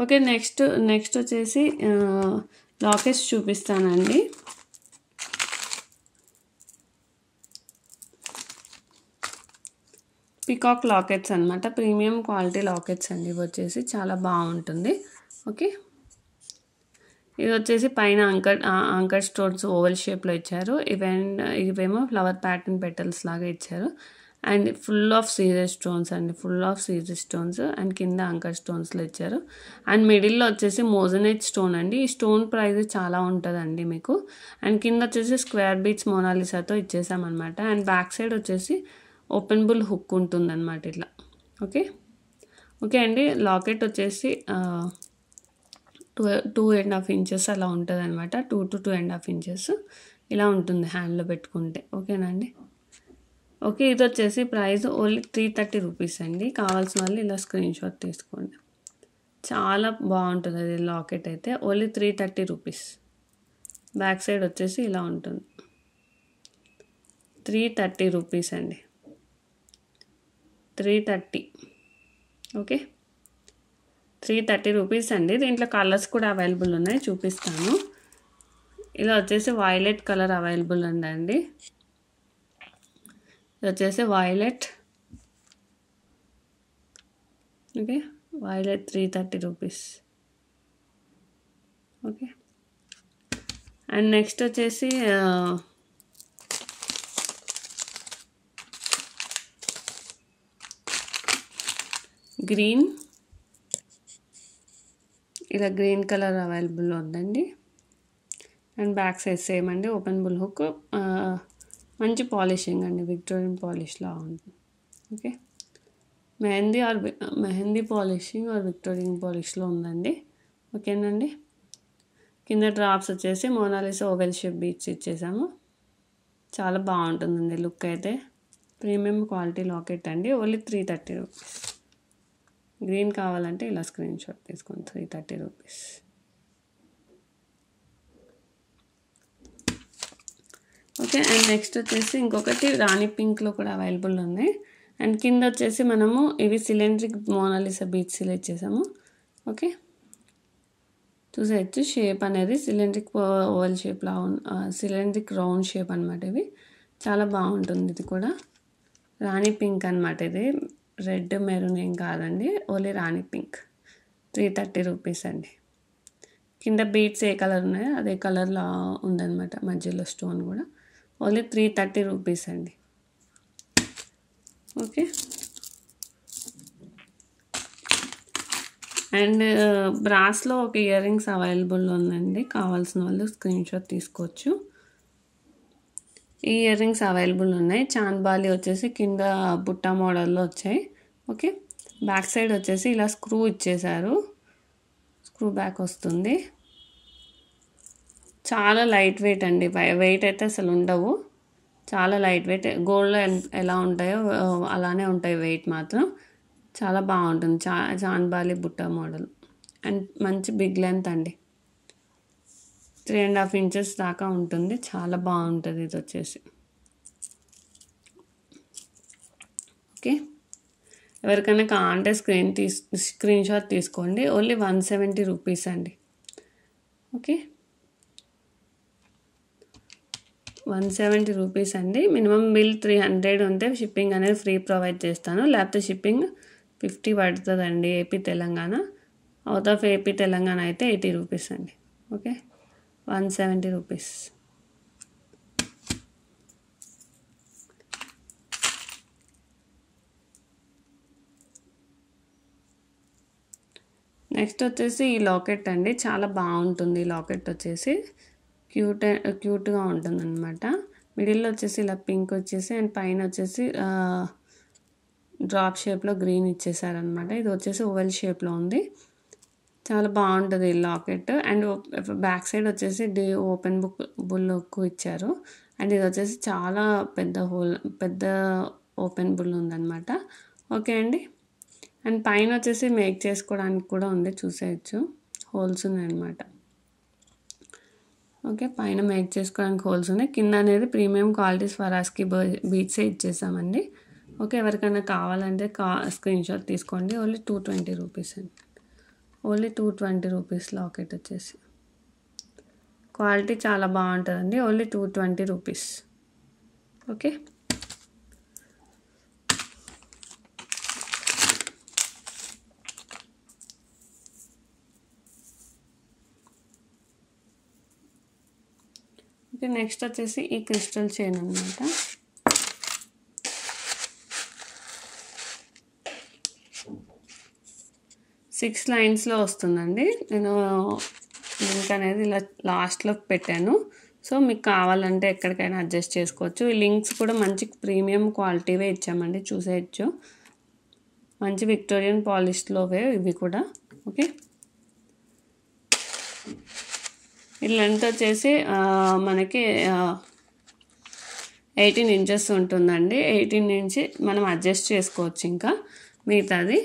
ఓకే, నెక్స్ట్ వచ్చేసి లాకెట్స్ చూపిస్తానండి. పికాక్ లాకెట్స్ అనమాట, ప్రీమియం క్వాలిటీ లాకెట్స్ అండి. ఇవి వచ్చేసి చాలా బాగుంటుంది. ఓకే, ఇది వచ్చేసి పైన అంకర్ స్టోన్స్ ఓవల్ షేప్లో ఇచ్చారు. ఇవేమో ఫ్లవర్ ప్యాటర్న్ పెటల్స్ లాగా ఇచ్చారు. And full of CZ stones అండి, full of CZ stones. And కింద అంకర్ స్టోన్స్లో ఇచ్చారు. అండ్ మిడిల్లో వచ్చేసి మోజనైట్ స్టోన్ అండి. ఈ స్టోన్ ప్రైస్ చాలా ఉంటుందండి మీకు. అండ్ కింద వచ్చేసి స్క్వేర్ బీట్స్ మోనాలిసాతో ఇచ్చేసామన్నమాట. అండ్ బ్యాక్ సైడ్ వచ్చేసి ఓపెన్ బుల్ హుక్ ఉంటుందన్నమాట ఇట్లా. ఓకే అండి. లాకెట్ వచ్చేసి 2.5 ఇంచెస్ అలా ఉంటుంది అనమాట. 2 to 2.5 ఇంచెస్ ఇలా ఉంటుంది హ్యాండ్లో పెట్టుకుంటే. ఓకేనండి. ఓకే, ఇది వచ్చేసి ప్రైస్ ఓన్లీ 330 రూపీస్ అండి. కావాల్సిన వాళ్ళు ఇలా స్క్రీన్ షాట్ తీసుకోండి. చాలా బాగుంటుంది అది లాకెట్ అయితే. Only 330 rupees. బ్యాక్ సైడ్ వచ్చేసి ఇలా ఉంటుంది. 330 రూపీస్ అండి. 330. ఓకే, 330 రూపీస్ అండి. దీంట్లో కలర్స్ కూడా అవైలబుల్ ఉన్నాయి, చూపిస్తాను. ఇలా వచ్చేసి వైలెట్ కలర్ అవైలబుల్ ఉందండి. ఇది వచ్చేసి violet. Okay, violet 330 rupees. Okay, and next వచ్చేసి గ్రీన్. ఇలా గ్రీన్ కలర్ అవైలబుల్ ఉందండి. అండ్ బ్యాక్ సైడ్ సేమ్ అండి, ఓపెన్ బుల్ హుక్. మంచి పాలిషింగ్ అండి, విక్టోరియన్ పాలిష్లా ఉంటుంది. Okay, mehndi polishing or Victorian పాలిష్లో ఉందండి. ఓకేనండి. కింద డ్రాప్స్ వచ్చేసి మోనాలిసా ఓవెల్ షేప్ బీట్స్ ఇచ్చేసాము. చాలా బాగుంటుందండి లుక్ అయితే. ప్రీమియం క్వాలిటీ లాకెట్ అండి. Only 330 rupees. గ్రీన్ కావాలంటే ఇలా స్క్రీన్ షాట్ తీసుకోండి. 330 రూపీస్. ఓకే, అండ్ నెక్స్ట్ వచ్చేసి ఇంకొకటి రాణి పింక్లో కూడా అవైలబుల్ ఉన్నాయి. అండ్ కింద వచ్చేసి మనము ఇవి సిలిండ్రిక్ మోనాలిసా బీట్స్ ఇలా ఇచ్చేసాము. ఓకే, చూసేయచ్చు. షేప్ అనేది సిలిండ్రిక్ ఓవల్ షేప్లా సిలిండ్రిక్ రౌండ్ షేప్ అనమాట. ఇవి చాలా బాగుంటుంది. ఇది కూడా రాణి పింక్ అనమాట. ఇది రెడ్ మెరూన్ ఏం కాదండి, ఓన్లీ రాణి పింక్. 330 రూపీస్ అండి. కింద బీట్స్ ఏ కలర్ ఉన్నాయో అదే కలర్లో ఉందన్నమాట, మధ్యలో స్టోన్ కూడా. ఓన్లీ 330 రూపీస్ అండి. ఓకే, అండ్ బ్రాస్లో ఒక ఇయర్ రింగ్స్ అవైలబుల్ ఉందండి. కావాల్సిన వాళ్ళు స్క్రీన్ షాట్ తీసుకోవచ్చు. ఈ ఇయర్ రింగ్స్ అవైలబుల్ ఉన్నాయి. చాంద్బాలి వచ్చేసి కింద బుట్ట మోడల్లో వచ్చాయి. ఓకే, బ్యాక్ సైడ్ వచ్చేసి ఇలా స్క్రూ ఇచ్చేసారు. స్క్రూ బ్యాక్ వస్తుంది. చాలా లైట్ వెయిట్ అండి. వెయిట్ అయితే అసలు ఉండవు. చాలా లైట్ వెయిట్. గోల్డ్లో ఎలా ఉంటాయో అలానే ఉంటాయి వెయిట్ మాత్రం. చాలా బాగుంటుంది. చాంద్బాలి బుట్ట మోడల్. అండ్ మంచి బిగ్ లెంత్ అండి. 3.5 ఇంచెస్ దాకా ఉంటుంది. చాలా బాగుంటుంది ఇది వచ్చేసి. ఓకే, ఎవరికైనా కావాలంటే స్క్రీన్ షాట్ తీసుకోండి. ఓన్లీ 170 రూపీస్ అండి. ఓకే, 170 రూపీస్ అండి. మినిమం బిల్ 300 ఉంటే షిప్పింగ్ అనేది ఫ్రీ ప్రొవైడ్ చేస్తాను. లేకపోతే షిప్పింగ్ 50 పడుతుందండి. AP Telangana. Out of AP Telangana అయితే 80 రూపీస్ అండి. Okay, 170 rupees. నెక్స్ట్ వచ్చేసి ఈ లాకెట్ అండి. చాలా బాగుంటుంది. ఈ లాకెట్ వచ్చేసి క్యూట్గా ఉంటుంది అనమాట. మిడిల్లో వచ్చేసి ఇలా పింక్ వచ్చేసి అండ్ పైన వచ్చేసి డ్రాప్ షేప్లో గ్రీన్ ఇచ్చేసారనమాట. ఇది వచ్చేసి ఓవెల్ షేప్లో ఉంది. చాలా బాగుంటుంది ఈ లాకెట్. అండ్ బ్యాక్ సైడ్ వచ్చేసి ఓపెన్ బుక్ ఇచ్చారు. అండ్ ఇది వచ్చేసి చాలా పెద్ద ఓపెన్ బుల్ ఉందన్నమాట. ఓకే అండి. అండ్ పైన వచ్చేసి మేక్ చేసుకోవడానికి కూడా ఉంది, చూసేయచ్చు. హోల్స్ ఉన్నాయన్నమాట. ఓకే, పైన మేక్ చేసుకోవడానికి హోల్స్ ఉన్నాయి. కింద అనేది ప్రీమియం క్వాలిటీ స్వరాజ్కి బీట్సే ఇచ్చేసామండి. ఓకే, ఎవరికైనా కావాలంటే స్క్రీన్ షాట్ తీసుకోండి. ఓన్లీ 220 రూపీస్ అండి. ఓన్లీ 220 రూపీస్ లాకెట్ వచ్చేసి. క్వాలిటీ చాలా బాగుంటుందండి. Only 220 rupees. Okay, okay. Next వచ్చేసి ఈ క్రిస్టల్ చైన్ అనమాట. సిక్స్ లైన్స్లో వస్తుందండి. నేను లింక్ అనేది ఇలా లాస్ట్లో పెట్టాను. సో మీకు కావాలంటే ఎక్కడికైనా అడ్జస్ట్ చేసుకోవచ్చు. ఈ లింక్స్ కూడా మంచి ప్రీమియం క్వాలిటీవే ఇచ్చామండి, చూసేయచ్చు. మంచి విక్టోరియన్ పాలిష్లోవే ఇవి కూడా. ఓకే, ఈ లెంత్ వచ్చేసి మనకి 18 ఇంచెస్ ఉంటుందండి. 18 నుంచి మనం అడ్జస్ట్ చేసుకోవచ్చు ఇంకా మిగతాది.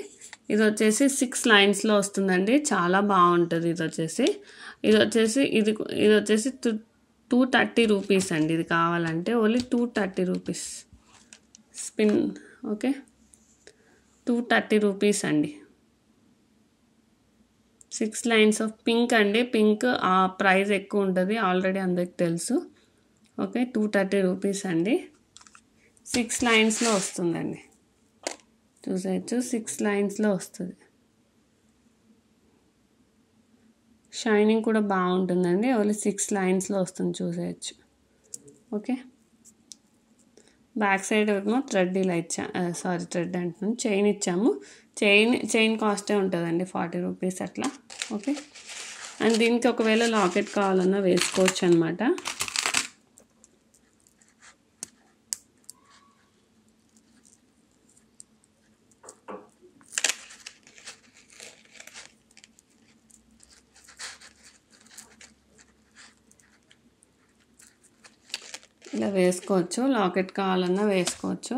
ఇది వచ్చేసి 6 లైన్స్లో వస్తుందండి. చాలా బాగుంటుంది. ఇది వచ్చేసి 230 రూపీస్ అండి. ఇది కావాలంటే only 230 rupees spin. Okay, 230 rupees అండి. 6 లైన్స్ ఆఫ్ పింక్ అండి. పింక్ ఆ ప్రైస్ ఎక్కువ ఉంటుంది, ఆల్రెడీ అందరికి తెలుసు. ఓకే, 230 రూపీస్ అండి. 6 లైన్స్లో వస్తుందండి, చూసేయచ్చు. 6 లైన్స్లో వస్తుంది. షైనింగ్ కూడా బాగుంటుందండి. ఓన్లీ 6 లైన్స్లో వస్తుంది, చూసేయచ్చు. ఓకే, బ్యాక్ సైడ్ ఏమో థ్రెడ్ ఇలా థ్రెడ్ అంటున్నాను, చైన్ ఇచ్చాము. చైన్ కాస్టే ఉంటుందండి 40 రూపీస్ అట్లా. ఓకే, అండ్ దీనికి ఒకవేళ లాకెట్ కావాలన్నా వేసుకోవచ్చు అనమాట. ఇలా వేసుకోవచ్చు, లాకెట్ కావాలన్నా వేసుకోవచ్చు.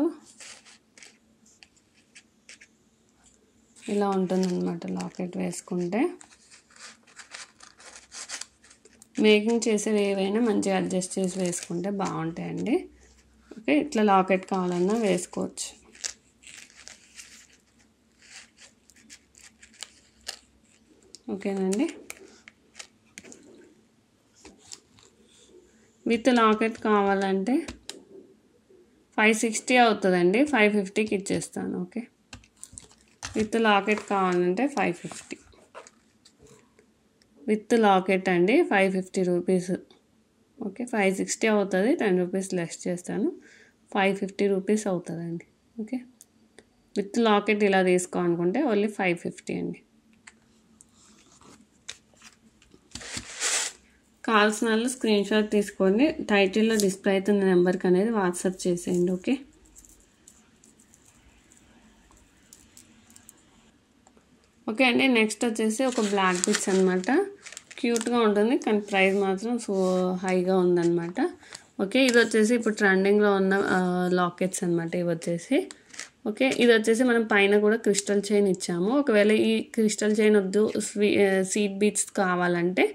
ఇలా ఉంటుందన్నమాట లాకెట్ వేసుకుంటే. మేకింగ్ చేసేవి ఏవైనా మంచిగా అడ్జస్ట్ చేసి వేసుకుంటే బాగుంటాయండి. ఓకే, ఇట్లా లాకెట్ కావాలన్నా వేసుకోవచ్చు. ఓకేనండి. విత్ లాకెట్ కావాలంటే 560 అవుతుందండి, 550కి ఇచ్చేస్తాను. ఓకే, విత్ లాకెట్ కావాలంటే 550. విత్ లాకెట్ అండి 550 రూపీస్. ఓకే, 560 అవుతుంది, 10 రూపీస్ లెస్ చేస్తాను, 550 రూపీస్ అవుతుందండి. ఓకే, విత్ లాకెట్ ఇలా తీసుకోవాలనుకుంటే ఓన్లీ 550 అండి. కావాల్సిన వాళ్ళు స్క్రీన్ షాట్ తీసుకొని టైటిల్లో డిస్ప్లే అవుతున్న నెంబర్కి అనేది వాట్సాప్ చేసేయండి. ఓకే, ఓకే అండి. నెక్స్ట్ వచ్చేసి ఒక బ్లాక్ బిట్స్ అనమాట. క్యూట్గా ఉంటుంది కానీ ప్రైస్ మాత్రం సో హైగా ఉందన్నమాట. ఓకే, ఇది వచ్చేసి ఇప్పుడు ట్రెండింగ్లో ఉన్న లాకెట్స్ అనమాట ఇవి వచ్చేసి. ఓకే, ఇది వచ్చేసి మనం పైన కూడా క్రిస్టల్ చైన్ ఇచ్చాము. ఒకవేళ ఈ క్రిస్టల్ చైన్ వద్దు, సీడ్ బీట్స్ కావాలంటే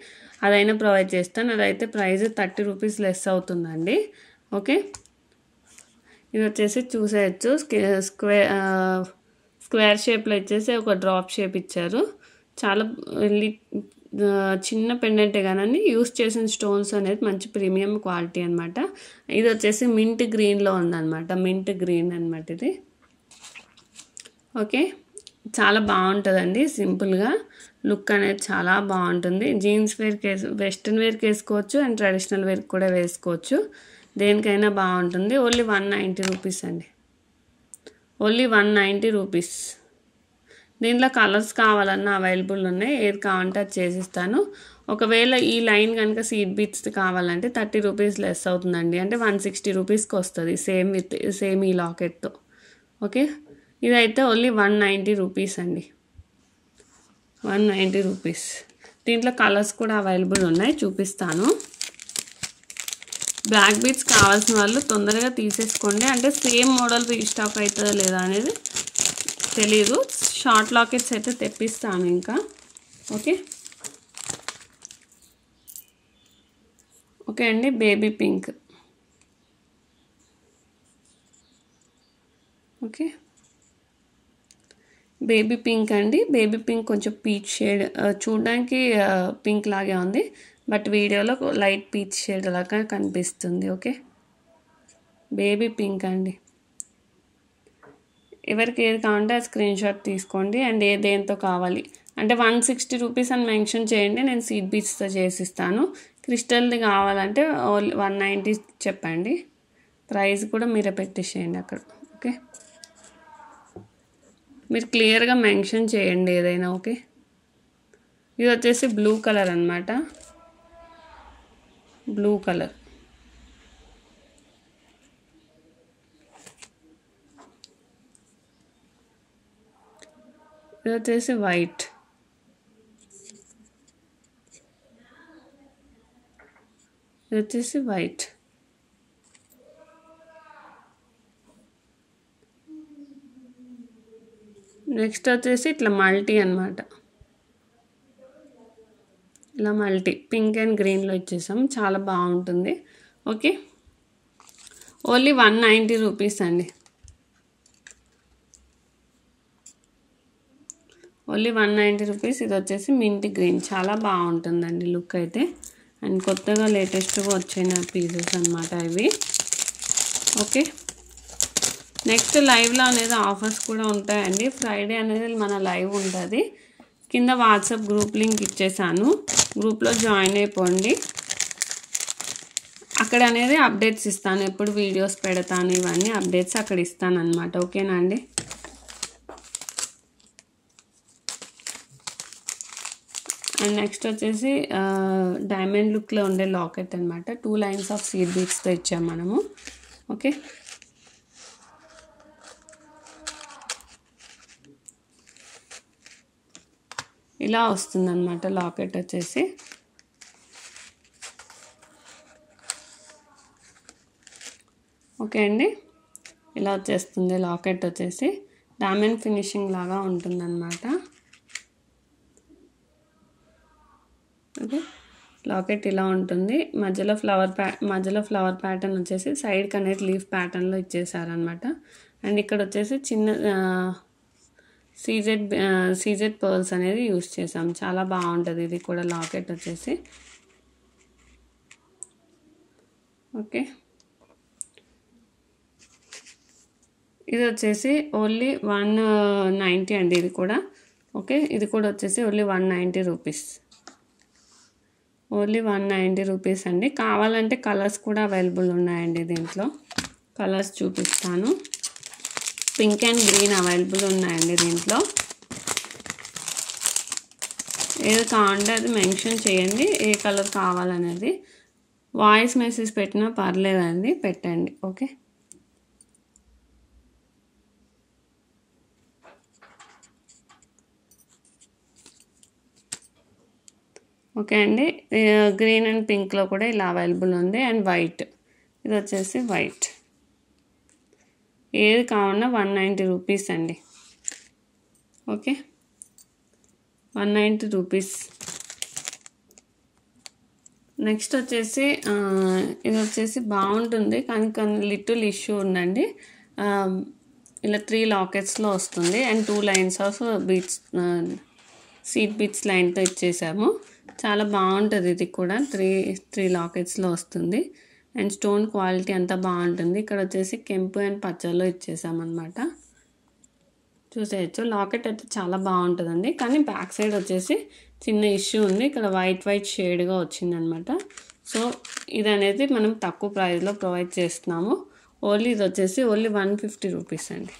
అదైనా ప్రొవైడ్ చేస్తాను. అదైతే ప్రైస్ 30 రూపీస్ లెస్ అవుతుందండి. ఓకే, ఇది వచ్చేసి చూసేయచ్చు, స్క్వేర్ షేప్లో వచ్చేసి ఒక డ్రాప్ షేప్ ఇచ్చారు. చాలా చిన్న పెండెంటే కానీ యూస్ చేసిన స్టోన్స్ అనేది మంచి ప్రీమియం క్వాలిటీ అనమాట. ఇది వచ్చేసి మింట్ గ్రీన్లో ఉందన్నమాట, మింట్ గ్రీన్ అనమాట ఇది. ఓకే, చాలా బాగుంటుందండి, సింపుల్గా లుక్ అనేది చాలా బాగుంటుంది. జీన్స్ వేర్కి వెస్ట్రన్ వేర్కి వేసుకోవచ్చు అండ్ ట్రెడిషనల్ వేర్కి కూడా వేసుకోవచ్చు, దేనికైనా బాగుంటుంది. ఓన్లీ 190 రూపీస్ అండి, ఓన్లీ 190 రూపీస్. దీంట్లో కలర్స్ కావాలన్నా అవైలబుల్ ఉన్నాయి, ఏది కావాలంటే అది చేసిస్తాను. ఒకవేళ ఈ లైన్ కనుక సీడ్ బీట్స్ కావాలంటే 30 రూపీస్ లెస్ అవుతుందండి, అంటే 160 రూపీస్కి వస్తుంది సేమ్ ఈ లాకెట్తో. ఓకే, ఇదైతే ఓన్లీ 190 రూపీస్ అండి, 190 రూపీస్. దీంట్లో కలర్స్ కూడా అవైలబుల్ ఉన్నాయి, చూపిస్తాను. బ్లాక్ బీట్స్ కావాల్సిన వాళ్ళు తొందరగా తీసేసుకోండి, అంటే సేమ్ మోడల్ రీస్టాక్ అవుతుందా లేదా అనేది తెలీదు. షార్ట్ లాకెట్స్ అయితే తెప్పిస్తాను ఇంకా. ఓకే, ఓకే అండి. Baby pink. Okay, baby pink అండి. బేబీ పింక్ కొంచెం పీచ్ షేడ్, చూడడానికి పింక్ లాగే ఉంది, బట్ వీడియోలో లైట్ పీచ్ షేడ్ లాగా కనిపిస్తుంది. ఓకే, బేబీ పింక్ అండి. ఎవరికి ఏది కావాలంటే ఆ స్క్రీన్ షాట్ తీసుకోండి అండ్ దేంతో కావాలి అంటే 160 రూపీస్ అని మెన్షన్ చేయండి, నేను సీడ్ బీట్స్తో చేసిస్తాను. క్రిస్టల్ది కావాలంటే 190 చెప్పండి, ప్రైస్ కూడా మీరే పెట్టేసేయండి అక్కడ. ఓకే, మీరు క్లియర్గా మెన్షన్ చేయండి ఏదైనా. ఓకే, ఇది వచ్చేసి బ్లూ కలర్ అనమాట, బ్లూ కలర్. ఇది వచ్చేసి వైట్. ఇది వచ్చేసి వైట్. నెక్స్ట్ వచ్చేసి ఇట్లా మల్టీ అనమాట, ఇలా మల్టీ పింక్ అండ్ గ్రీన్లో ఇచ్చేసాం, చాలా బాగుంటుంది. ఓకే, ఓన్లీ 190 రూపీస్ అండి, ఓన్లీ 190 రూపీస్. ఇది వచ్చేసి మింట్ గ్రీన్, చాలా బాగుంటుందండి లుక్ అయితే, అండ్ కొత్తగా లేటెస్ట్గా వచ్చిన పీసెస్ అనమాట ఇవి. ఓకే, నెక్స్ట్ లైవ్లో అనేది ఆఫర్స్ కూడా ఉంటాయండి. ఫ్రైడే అనేది మన లైవ్ ఉంటుంది, కింద వాట్సాప్ గ్రూప్ లింక్ ఇచ్చేసాను, గ్రూప్లో జాయిన్ అయిపోండి. అక్కడ అనేది అప్డేట్స్ ఇస్తాను, ఎప్పుడు వీడియోస్ పెడతాను ఇవన్నీ అప్డేట్స్ అక్కడ ఇస్తాను అనమాట. ఓకేనా అండి. అండ్ నెక్స్ట్ వచ్చేసి డైమండ్ లుక్లో ఉండే లాకెట్ అనమాట, 2 లైన్స్ ఆఫ్ సీడ్ బీట్స్తో ఇచ్చాము మనము. ఓకే, ఇలా వస్తుందన్నమాట లాకెట్ వచ్చేసి. ఓకే అండి, ఇలా వచ్చేస్తుంది లాకెట్ వచ్చేసి డైమండ్ ఫినిషింగ్ లాగా ఉంటుందన్నమాట. ఓకే, లాకెట్ ఇలా ఉంటుంది. మధ్యలో ఫ్లవర్ ప్యాటర్న్ వచ్చేసి సైడ్కి అనేది లీఫ్ ప్యాటర్న్లో ఇచ్చేసారనమాట. అండ్ ఇక్కడ వచ్చేసి చిన్న సీజెడ్ పర్ల్స్ అనేది యూస్ చేసాం. చాలా బాగుంటుంది ఇది కూడా లాకెట్ వచ్చేసి. ఓకే, ఇది వచ్చేసి ఓన్లీ 190 అండి ఇది కూడా. ఓకే, ఇది కూడా వచ్చేసి ఓన్లీ 190 రూపీస్. ఓన్లీ 190 రూపీస్ అండి. కావాలంటే కలర్స్ కూడా అవైలబుల్ ఉన్నాయండి. దీంట్లో కలర్స్ చూపిస్తాను. పింక్ అండ్ గ్రీన్ అవైలబుల్ ఉన్నాయండి దీంట్లో. ఏది కావాలంటే అది మెన్షన్ చేయండి, ఏ కలర్ కావాలనేది. వాయిస్ మెసేజ్ పెట్టినా పర్లేదండి, పెట్టండి. ఓకే, ఓకే అండి. గ్రీన్ అండ్ పింక్లో కూడా ఇలా అవైలబుల్ ఉంది. అండ్ వైట్, ఇది వచ్చేసి వైట్. ఏది కావాలన్నా 190 రూపీస్ అండి. Okay, 190 rupees. నెక్స్ట్ వచ్చేసి ఇది వచ్చేసి బాగుంటుంది, కానీ లిటిల్ ఇష్యూ ఉందండి. ఇలా 3 లాకెట్స్లో వస్తుంది. And 2 lines of beads, seed beads లైన్తో ఇచ్చేసాము. చాలా బాగుంటుంది ఇది కూడా. 3 లాకెట్స్లో వస్తుంది. అండ్ స్టోన్ క్వాలిటీ అంతా బాగుంటుంది. ఇక్కడ వచ్చేసి కెంపు అండ్ పచ్చలో ఇచ్చేసామన్నమాట. చూసేయచ్చు. లాకెట్ అయితే చాలా బాగుంటుందండి, కానీ బ్యాక్ సైడ్ వచ్చేసి చిన్న ఇష్యూ ఉంది. ఇక్కడ వైట్ షేడ్గా వచ్చిందనమాట. సో ఇది అనేది మనం తక్కువ ప్రైస్లో ప్రొవైడ్ చేస్తున్నాము. ఇది వచ్చేసి ఓన్లీ 150 రూపీస్ అండి.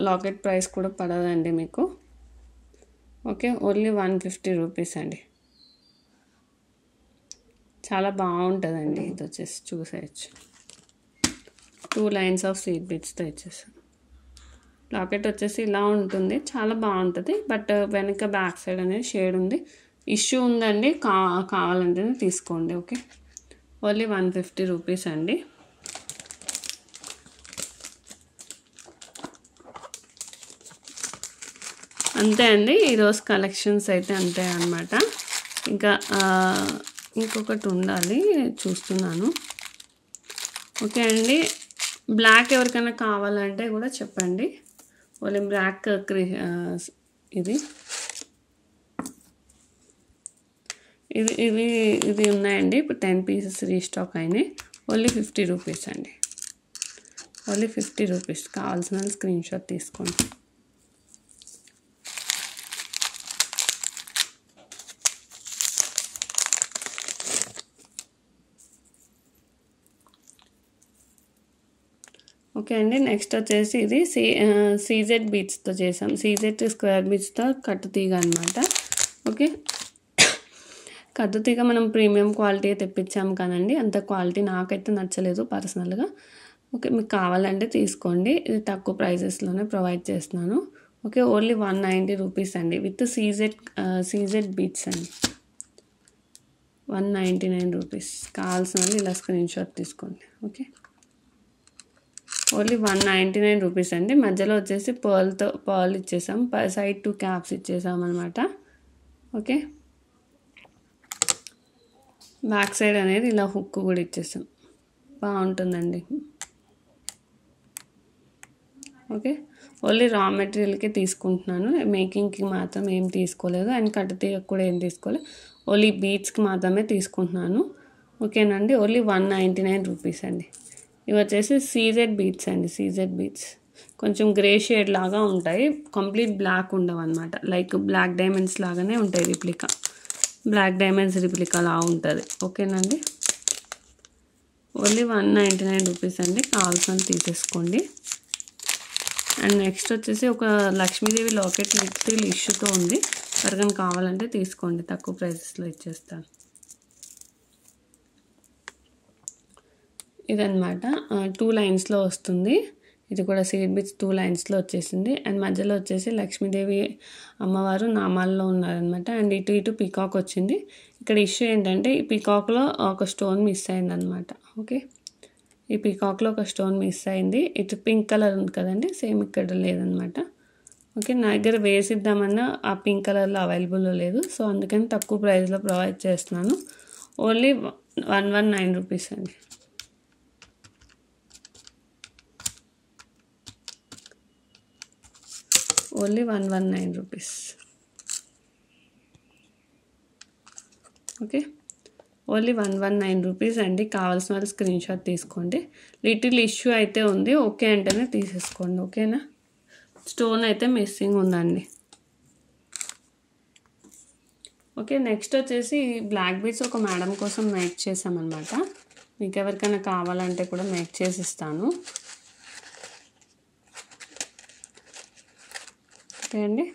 లాకెట్ ప్రైస్ కూడా పడదండి మీకు. ఓకే, ఓన్లీ 150 రూపీస్ అండి. చాలా బాగుంటుందండి. ఇది వచ్చేసి చూసేయచ్చు. 2 లైన్స్ ఆఫ్ సీడ్ బీట్స్తో ఇచ్చేసాం. లాకెట్ వచ్చేసి ఇలా ఉంటుంది, చాలా బాగుంటుంది. బట్ వెనక బ్యాక్ సైడ్ అనేది షేడ్ ఉంది, ఇష్యూ ఉందండి. కావాలంటేనే తీసుకోండి. ఓకే, ఓన్లీ 150 రూపీస్ అండి. అంతే అండి, ఈరోజు కలెక్షన్స్ అయితే అంతే అన్నమాట. ఇంకా ఇంకొకటి ఉండాలి, చూస్తున్నాను. ఓకే అండి, బ్లాక్ ఎవరికైనా కావాలంటే కూడా చెప్పండి. ఓన్లీ బ్లాక్ ఇది ఉన్నాయండి. ఇప్పుడు 10 పీసెస్ రీస్టాక్ అయినాయి. ఓన్లీ 50 రూపీస్ అండి. Only 50 rupees. కావాల్సిన స్క్రీన్ షాట్ తీసుకోండి. ఓకే అండి, నెక్స్ట్ వచ్చేసి ఇది సీజెడ్ బీట్స్తో చేసాం. సీజెడ్ స్క్వేర్ బీట్స్తో కట్టుతీగ అనమాట. ఓకే, కట్టుతీగ మనం ప్రీమియం క్వాలిటీ తెప్పించాము కానండి, అంత క్వాలిటీ నాకైతే నచ్చలేదు పర్సనల్గా. ఓకే, మీకు కావాలంటే తీసుకోండి. ఇది తక్కువ ప్రైజెస్లోనే ప్రొవైడ్ చేస్తున్నాను. ఓకే, ఓన్లీ 190 రూపీస్ అండి విత్ సీజెడ్ బీట్స్ అండి. 199 రూపీస్. కావాల్సిన వాళ్ళు ఇలా స్క్రీన్ షాట్ తీసుకోండి. ఓకే, ఓన్లీ 199 రూపీస్ అండి. మధ్యలో వచ్చేసి పర్ల్ ఇచ్చేసాం, సైడ్ 2 క్యాప్స్ ఇచ్చేసాం అనమాట. ఓకే, బ్యాక్ సైడ్ అనేది ఇలా హుక్ కూడా ఇచ్చేసాం, బాగుంటుందండి. ఓకే, ఓన్లీ రా మెటీరియల్కే తీసుకుంటున్నాను, మేకింగ్కి మాత్రం ఏం తీసుకోలేదు. అండ్ కట్టుతీగకు కూడా ఏం తీసుకోలేదు, ఓన్లీ బీట్స్కి మాత్రమే తీసుకుంటున్నాను. ఓకేనండి, ఓన్లీ 199 రూపీస్ అండి. ఇవి వచ్చేసి సీజెడ్ బీట్స్ అండి. సీజెడ్ బీట్స్ కొంచెం గ్రే షేడ్ లాగా ఉంటాయి, కంప్లీట్ బ్లాక్ ఉండవు అనమాట. లైక్ బ్లాక్ డైమండ్స్ లాగానే ఉంటాయి, రిప్లికా. బ్లాక్ డైమండ్స్ రిప్లికా లా ఉంటుంది. ఓకేనండి, ఓన్లీ 199 రూపీస్ అండి. కావాల్సిన తీసేసుకోండి. అండ్ నెక్స్ట్ వచ్చేసి ఒక లక్ష్మీదేవి లాకెట్ లిటిల్ ఇష్యూతో ఉంది, ఎవరికైనా కావాలంటే తీసుకోండి, తక్కువ ప్రైసెస్లో ఇచ్చేస్తాను. ఇదన్నమాట 2 లైన్స్లో వస్తుంది. ఇది కూడా సీడ్ బిట్స్ 2 లైన్స్లో వచ్చేసింది. అండ్ మధ్యలో వచ్చేసి లక్ష్మీదేవి అమ్మవారు నామాల్లో ఉన్నారనమాట. అండ్ ఇటు ఇటు పీకాక్ వచ్చింది. ఇక్కడ ఇష్యూ ఏంటంటే ఈ పీకాక్లో ఒక స్టోన్ మిస్ అయిందనమాట. ఓకే, ఈ పీకాక్లో ఒక స్టోన్ మిస్ అయింది. ఇటు పింక్ కలర్ ఉంది కదండి, సేమ్ ఇక్కడ లేదనమాట. ఓకే, నా దగ్గర వేసిద్దామన్నా ఆ పింక్ కలర్లో అవైలబుల్లో లేదు. సో అందుకని తక్కువ ప్రైస్లో ప్రొవైడ్ చేస్తున్నాను. ఓన్లీ 119 రూపీస్ అండి. Only 119 rupees. Okay, only 119 rupees అండి. కావాల్సిన వాళ్ళు స్క్రీన్ షాట్ తీసుకోండి. లిటిల్ ఇష్యూ అయితే ఉంది, ఓకే అంటేనే తీసేసుకోండి. ఓకేనా, స్టోన్ అయితే మిస్సింగ్ ఉందండి. ఓకే, నెక్స్ట్ వచ్చేసి బ్లాక్ బీడ్స్ ఒక మేడం కోసం మేక్ చేసామన్నమాట. మీకు ఎవరికైనా కావాలంటే కూడా మేక్ చేసి ఇస్తాను. ఓకే అండి,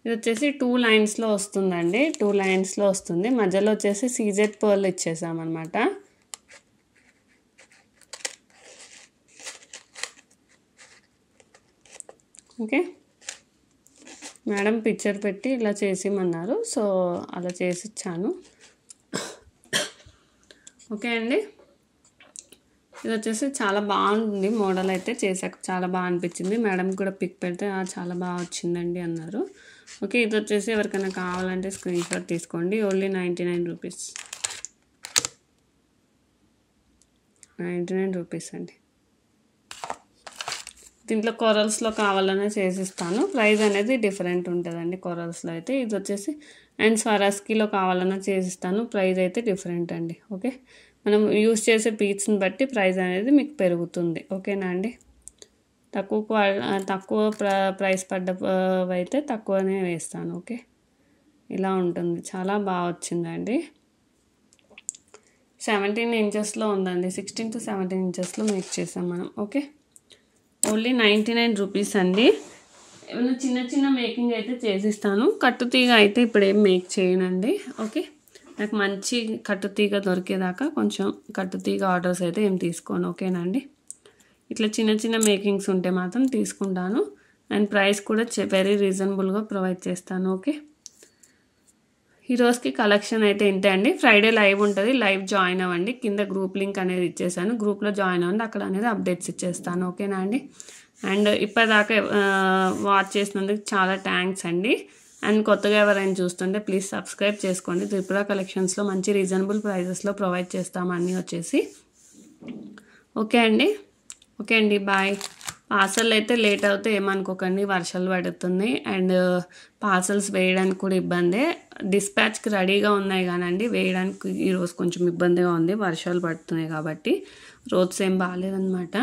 ఇది వచ్చేసి 2 లైన్స్లో వస్తుందండి. 2 లైన్స్లో వస్తుంది. మధ్యలో వచ్చేసి సీజెడ్ పర్ల్ ఇచ్చేసామన్నమాట. ఓకే, మేడం పిక్చర్ పెట్టి ఇలా చేసిమన్నారు, సో అలా చేసి ఇచ్చాను. ఓకే అండి, ఇది వచ్చేసి చాలా బాగుంది మోడల్ అయితే. చేసాక చాలా బాగా అనిపించింది. మేడం కూడా పిక్ పెడితే చాలా బాగా వచ్చిందండి అన్నారు. ఓకే, ఇది వచ్చేసి ఎవరికైనా కావాలంటే స్క్రీన్ షాట్ తీసుకోండి. Only 99 rupees. 99 రూపీస్ అండి. దీంట్లో కొరల్స్లో కావాలనే చేసిస్తాను. ప్రైస్ అనేది డిఫరెంట్ ఉంటుందండి కొరల్స్లో అయితే. ఇది వచ్చేసి అండ్ స్వరాస్కీలో కావాలన్నా చేసిస్తాను. ప్రైస్ అయితే డిఫరెంట్ అండి. ఓకే, మనం యూస్ చేసే పీస్ని బట్టి ప్రైస్ అనేది మీకు పెరుగుతుంది. ఓకేనా అండి, తక్కువ ప్రైస్ పడ్డవైతే తక్కువనే వేస్తాను. ఓకే, ఇలా ఉంటుంది. చాలా బాగా వచ్చిందండి. 17 ఇంచెస్లో ఉందండి. 16 to 17 ఇంచెస్లో మేక్ చేసాం మనం. ఓకే, ఓన్లీ 99 రూపీస్ అండి. ఏమైనా చిన్న చిన్న మేకింగ్ అయితే చేసిస్తాను. కట్టుతీగ అయితే ఇప్పుడు ఏం మేక్ చేయనండి. ఓకే, నాకు మంచి కట్టుతీగ దొరికేదాకా కొంచెం కట్టుతీగ ఆర్డర్స్ అయితే ఏం తీసుకోను. ఓకేనండి, ఇట్లా చిన్న చిన్న మేకింగ్స్ ఉంటే మాత్రం తీసుకుంటాను. అండ్ ప్రైస్ కూడా వెరీ రీజనబుల్గా ప్రొవైడ్ చేస్తాను. ఓకే, ఈరోజుకి కలెక్షన్ అయితే ఇంతే అండి. ఫ్రైడే లైవ్ ఉంటుంది, లైవ్ జాయిన్ అవ్వండి. కింద గ్రూప్ లింక్ అనేది ఇచ్చేసాను, గ్రూప్లో జాయిన్ అవ్వండి. అక్కడ అనేది అప్డేట్స్ ఇచ్చేస్తాను. ఓకేనా అండి, అండ్ ఇప్పటిదాకా వాచ్ చేసినందుకు చాలా థ్యాంక్స్ అండి. అండ్ కొత్తగా ఎవరైనా చూస్తుంటే ప్లీజ్ సబ్స్క్రైబ్ చేసుకోండి. త్రిపుర కలెక్షన్స్లో మంచి రీజనబుల్ ప్రైజెస్లో ప్రొవైడ్ చేస్తాము అన్నీ వచ్చేసి. ఓకే అండి, బాయ్. పార్సల్ అయితే లేట్ అవుతే ఏమనుకోకండి, వర్షాలు పడుతుంది అండ్ పార్సల్స్ వేయడానికి కూడా ఇబ్బందే. డిస్పాచ్కి రెడీగా ఉన్నాయి కానండి, వేయడానికి ఈరోజు కొంచెం ఇబ్బందిగా ఉంది, వర్షాలు పడుతున్నాయి కాబట్టి. రోడ్స్ ఏం బాగాలేదన్నమాట.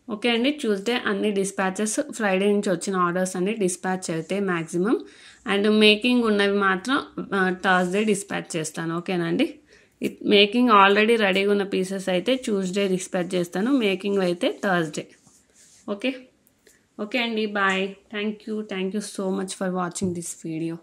ఓకే అండి, ట్యూస్డే అన్ని డిస్పాచెస్, ఫ్రైడే నుంచి వచ్చిన ఆర్డర్స్ అన్ని డిస్పాచ్ అవుతాయి మ్యాక్సిమం. అండ్ మేకింగ్ ఉన్నవి మాత్రం థర్స్డే డిస్పాచ్ చేస్తాను. ఓకేనండి, మేకింగ్ ఆల్రెడీ రెడీగా ఉన్న పీసెస్ అయితే ట్యూస్డే డిస్పాచ్ చేస్తాను. మేకింగ్ అయితే థర్స్డే. ఓకే అండి, bye. Thank you so much for watching this video.